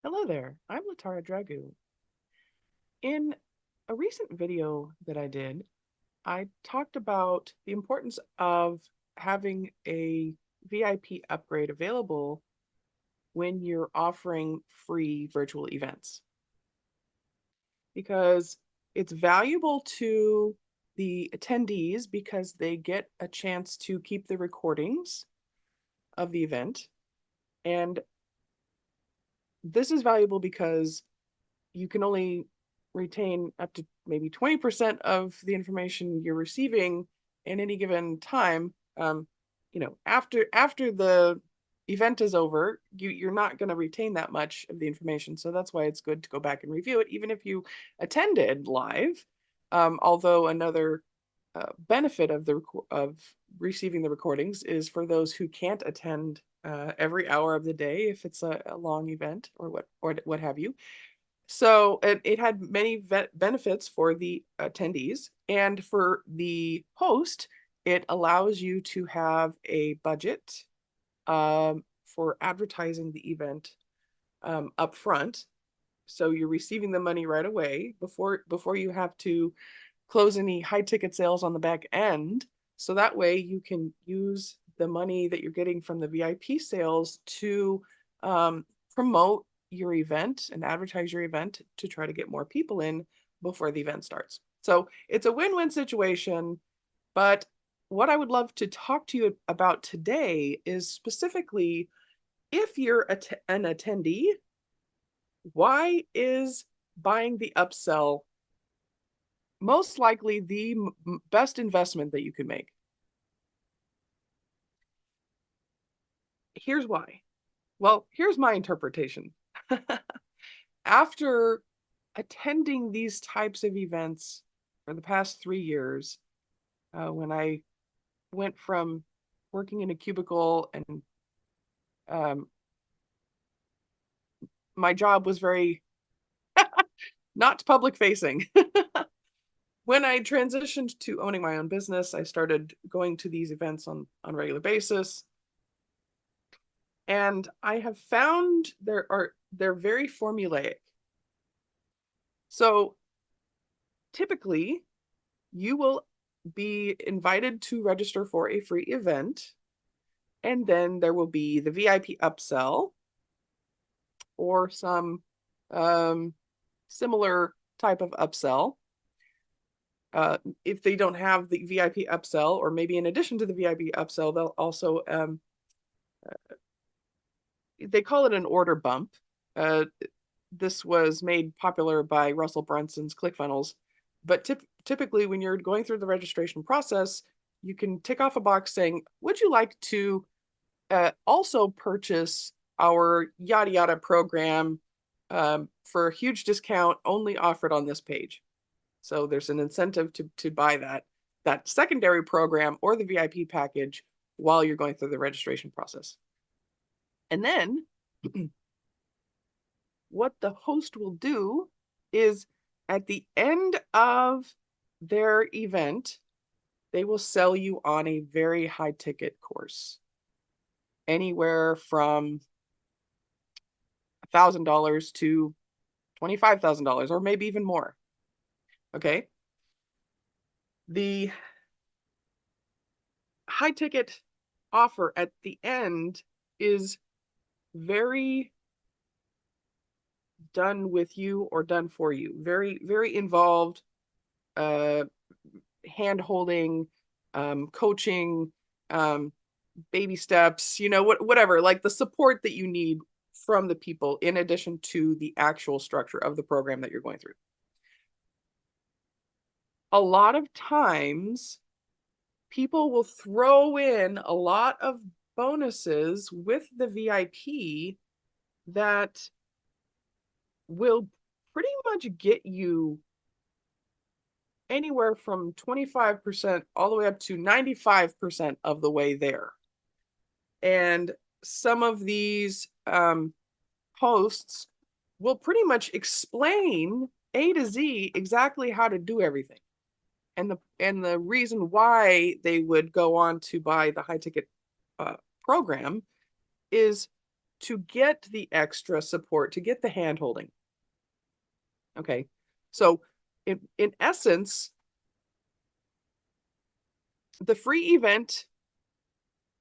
Hello there, I'm Latara Dragu. In a recent video that I did, I talked about the importance of having a VIP upgrade available when you're offering free virtual events because it's valuable to the attendees because they get a chance to keep the recordings of the event. And this is valuable because you can only retain up to maybe 20% of the information you're receiving in any given time. After the event is over, you're not going to retain that much of the information. So that's why it's good to go back and review it, even if you attended live. Although another benefit of receiving the recordings is for those who can't attend every hour of the day if it's a long event or what have you. So it had many benefits for the attendees, and for the host, it allows you to have a budget for advertising the event up front. So you're receiving the money right away before you have to close any high ticket sales on the back end. So that way you can use the money that you're getting from the VIP sales to promote your event and advertise your event to try to get more people in before the event starts. So it's a win-win situation. But what I would love to talk to you about today is specifically if you're an attendee, why is buying the upsell most likely the best investment that you can make? Here's why. Well, here's my interpretation. After attending these types of events for the past 3 years, when I went from working in a cubicle and um, my job was very not public facing. When I transitioned to owning my own business, I started going to these events on a regular basis. And I have found they're very formulaic. So typically, you will be invited to register for a free event, and then there will be the VIP upsell or some um, similar type of upsell. If they don't have the VIP upsell, or maybe in addition to the VIP upsell, they'll also they call it an order bump. Uh, this was made popular by Russell Brunson's ClickFunnels. But typically, when you're going through the registration process, you can tick off a box saying, would you like to also purchase our yada yada program for a huge discount only offered on this page? So there's an incentive to buy that secondary program or the VIP package while you're going through the registration process. And then what the host will do is at the end of their event, they will sell you on a very high ticket course, anywhere from $1,000 to $25,000, or maybe even more. Okay. The high ticket offer at the end is very done with you or done for you, very, very involved, uh, hand holding, coaching, um, baby steps, whatever, like the support that you need from the people in addition to the actual structure of the program that you're going through. A lot of times, people will throw in a lot of bonuses with the VIP that will pretty much get you anywhere from 25% all the way up to 95% of the way there. And some of these hosts will pretty much explain A to Z exactly how to do everything. And the reason why they would go on to buy the high ticket program is to get the extra support, to get the hand holding. Okay. So in essence, the free event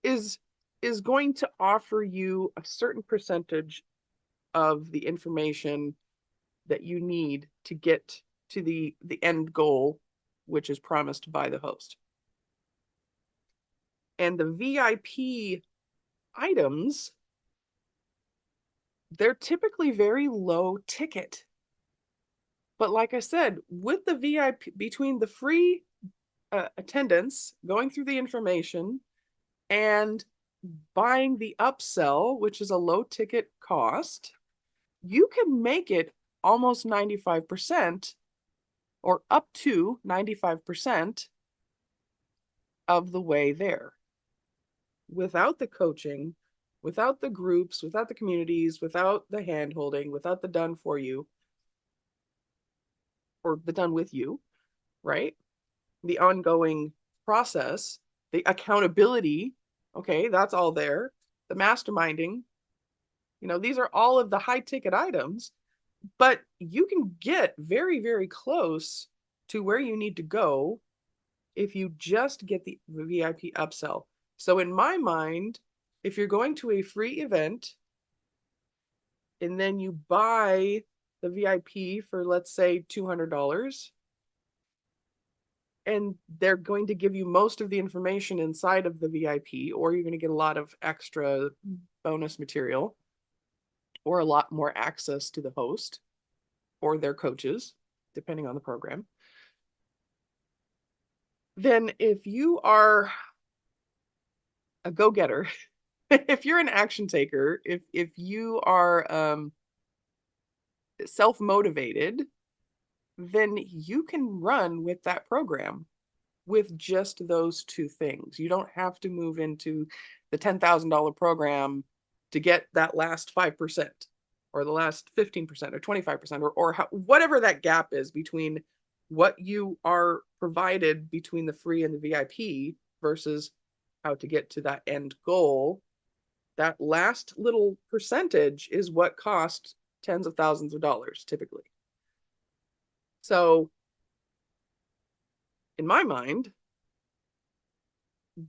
is is going to offer you a certain percentage of the information that you need to get to the end goal, which is promised by the host. And the VIP items, they're typically very low ticket. But like I said, with the VIP, between the free attendance, going through the information, and buying the upsell, which is a low ticket cost, you can make it almost 95% or up to 95% of the way there. Without the coaching, without the groups, without the communities, without the hand holding, without the done for you or the done with you, right? The ongoing process, the accountability, okay, that's all there. The masterminding, these are all of the high ticket items, but you can get very, very close to where you need to go if you just get the VIP upsell. So in my mind, if you're going to a free event and then you buy the VIP for, let's say, $200, and they're going to give you most of the information inside of the VIP, or you're going to get a lot of extra bonus material, or a lot more access to the host or their coaches, depending on the program. Then if you are a go-getter, if you're an action taker, if you are self-motivated, then you can run with that program with just those two things. You don't have to move into the $10,000 program to get that last 5% or the last 15% or 25% or whatever that gap is between what you are provided between the free and the VIP versus how to get to that end goal. That last little percentage is what costs tens of thousands of dollars typically. So in my mind,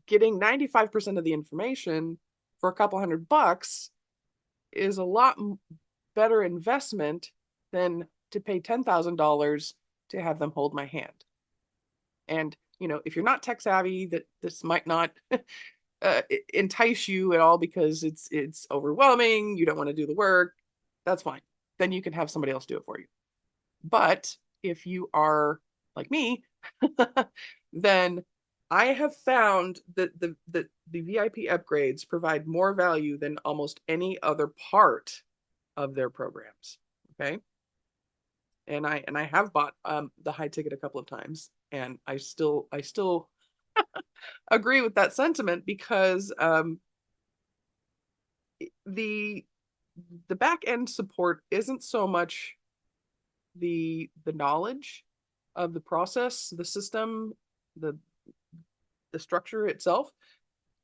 getting 95% of the information for a couple $100 is a lot better investment than to pay $10,000 to have them hold my hand. And, if you're not tech savvy, that this might not entice you at all because it's overwhelming, you don't want to do the work, that's fine. Then you can have somebody else do it for you. But if you are like me, then I have found that the VIP upgrades provide more value than almost any other part of their programs. Okay. And I have bought the high ticket a couple of times, and I still agree with that sentiment because the back end support isn't so much the knowledge of the process, the system, the structure itself.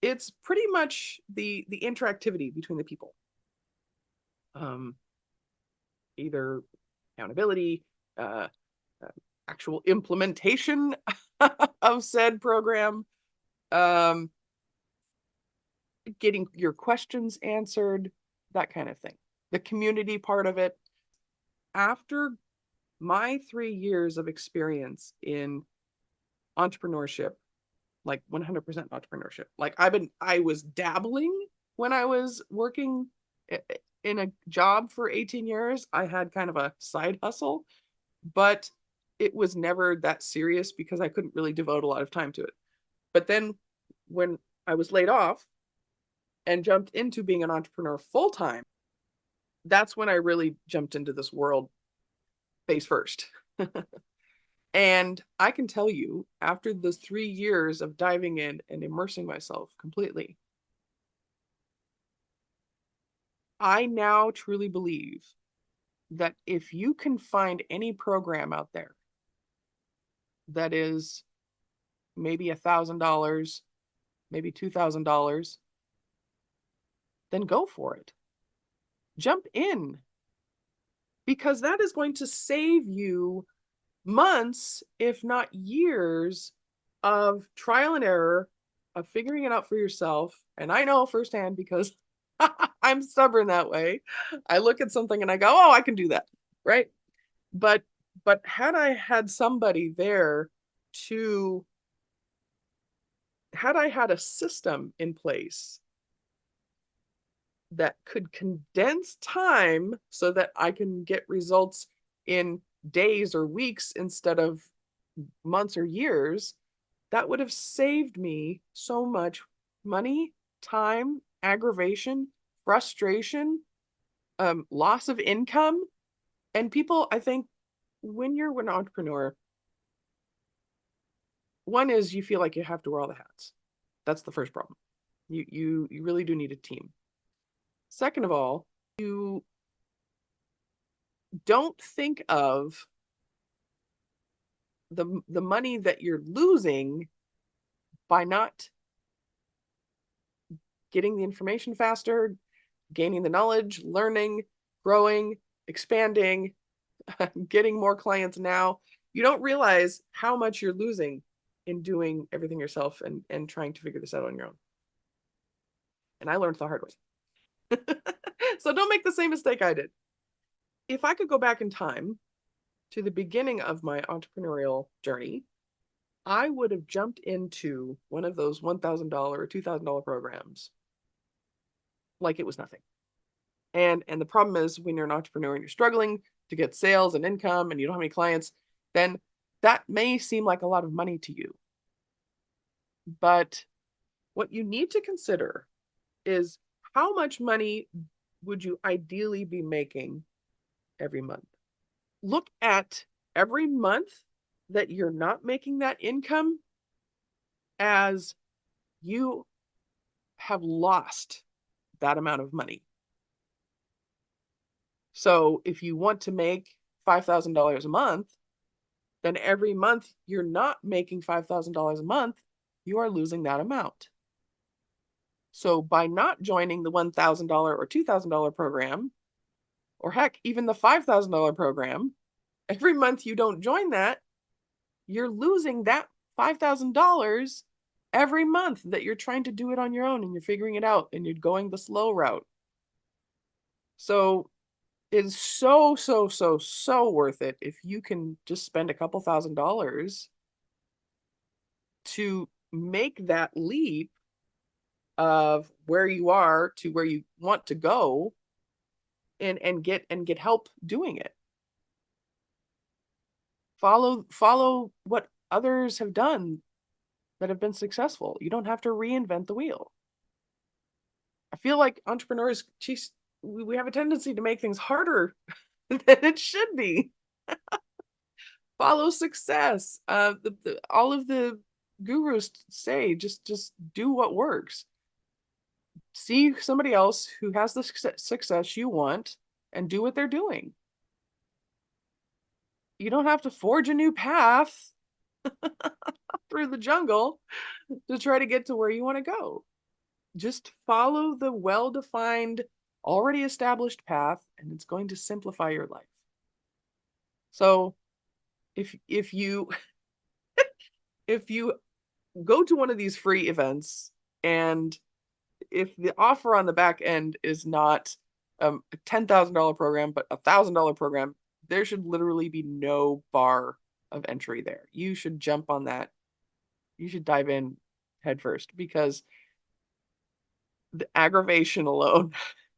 It's pretty much the interactivity between the people. Either accountability, uh, actual implementation of said program, um, getting your questions answered, that kind of thing. The community part of it. After my 3 years of experience in entrepreneurship, like 100% entrepreneurship, like I was dabbling when I was working in a job for 18 years. I had kind of a side hustle, but it was never that serious because I couldn't really devote a lot of time to it. But then when I was laid off and jumped into being an entrepreneur full time, that's when I really jumped into this world face first. And I can tell you, after those 3 years of diving in and immersing myself completely, I now truly believe that if you can find any program out there that is maybe $1,000, maybe $2,000, then go for it. jump in, because that is going to save you months, if not years, of trial and error, of figuring it out for yourself. And I know firsthand because I'm stubborn that way. I look at something and I go, oh, I can do that. Right. But had I had somebody there to had I had a system in place that could condense time so that I can get results in days or weeks instead of months or years, that would have saved me so much money, time, aggravation, frustration, loss of income. And people, I think, when you're an entrepreneur, one is you feel like you have to wear all the hats. That's the first problem. You really do need a team. Second of all, you don't think of the money that you're losing by not getting the information faster, gaining the knowledge, learning, growing, expanding, getting more clients now. You don't realize how much you're losing in doing everything yourself and trying to figure this out on your own. And I learned the hard way. So don't make the same mistake I did. If I could go back in time to the beginning of my entrepreneurial journey, I would have jumped into one of those $1,000 or $2,000 programs like it was nothing. And the problem is when you're an entrepreneur and you're struggling to get sales and income and you don't have any clients, then that may seem like a lot of money to you. But what you need to consider is how much money would you ideally be making every month? Look at every month that you're not making that income as you have lost that amount of money. So if you want to make $5,000 a month, then every month you're not making $5,000 a month, you are losing that amount. So by not joining the $1,000 or $2,000 program, or heck, even the $5,000 program, every month you don't join that, you're losing that $5,000 every month that you're trying to do it on your own and you're figuring it out and you're going the slow route. So it's so worth it if you can just spend a couple $1,000s to make that leap of where you are to where you want to go and get help doing it. Follow what others have done that have been successful. You don't have to reinvent the wheel. I feel like entrepreneurs, geez, we have a tendency to make things harder than it should be. Follow success. All of the gurus say just do what works. See somebody else who has the success you want and do what they're doing. You don't have to forge a new path through the jungle to try to get to where you want to go. Just follow the well-defined, already established path, and it's going to simplify your life. So if you if you go to one of these free events and if the offer on the back end is not a $10,000 program, but $1,000 program, there should literally be no bar of entry there. You should jump on that. You should dive in head first because the aggravation alone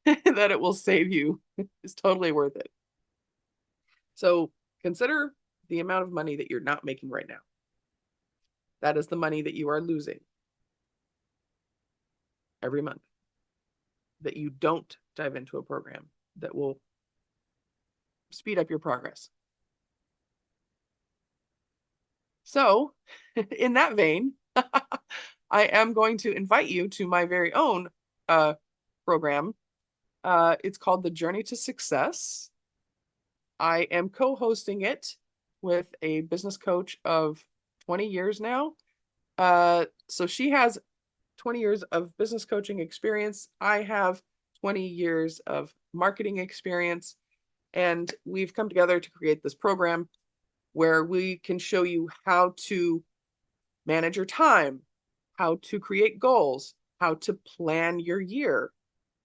that it will save you is totally worth it. So consider the amount of money that you're not making right now. That is the money that you are losing every month that you don't dive into a program that will speed up your progress. So, in that vein, I am going to invite you to my very own program. It's called The Journey to Success. I am co-hosting it with a business coach of 20 years now. So she has 20 years of business coaching experience. I have 20 years of marketing experience, and we've come together to create this program where we can show you how to manage your time, how to create goals, how to plan your year,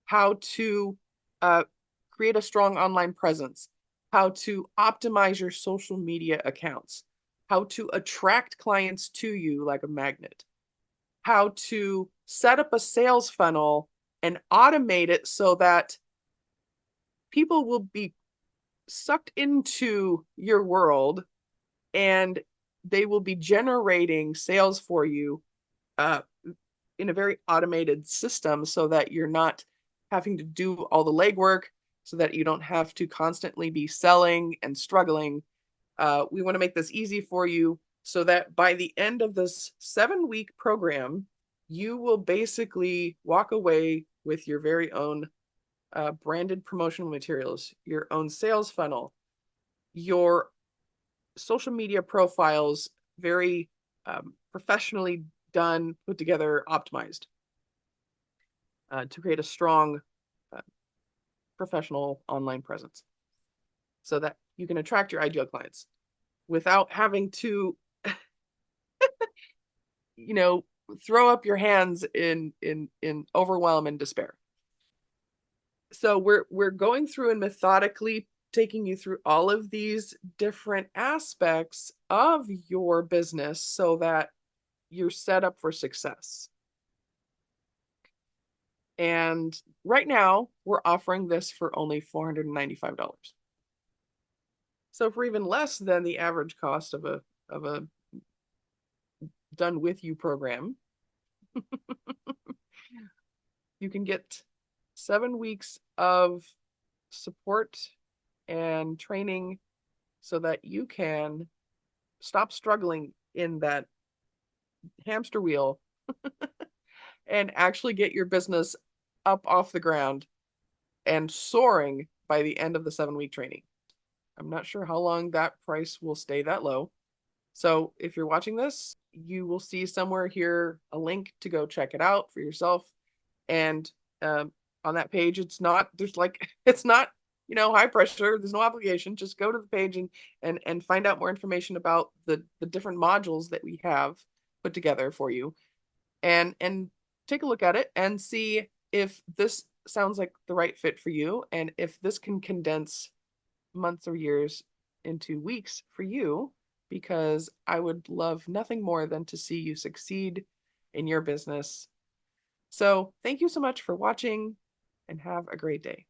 how to uh, create a strong online presence, how to optimize your social media accounts, how to attract clients to you like a magnet, how to set up a sales funnel and automate it so that people will be sucked into your world and they will be generating sales for you uh, in a very automated system so that you're not having to do all the legwork, so that you don't have to constantly be selling and struggling. We want to make this easy for you so that by the end of this 7-week program, you will basically walk away with your very own branded promotional materials, your own sales funnel, your social media profiles, very professionally done, put together, optimized to create a strong uh, professional online presence so that you can attract your ideal clients without having to, you know, throw up your hands in overwhelm and despair. So we're going through and methodically taking you through all of these different aspects of your business so that you're set up for success. And right now, we're offering this for only $495. So for even less than the average cost of a done with you program, you can get 7 weeks of support and training so that you can stop struggling in that hamster wheel and actually get your business up off the ground and soaring by the end of the 7-week training. I'm not sure how long that price will stay that low. So if you're watching this, you will see somewhere here a link to go check it out for yourself. And on that page, it's not, high pressure. There's no obligation. Just go to the page and find out more information about the different modules that we have put together for you, and take a look at it and see if this sounds like the right fit for you, and if this can condense months or years into weeks for you, because I would love nothing more than to see you succeed in your business. So thank you so much for watching and have a great day.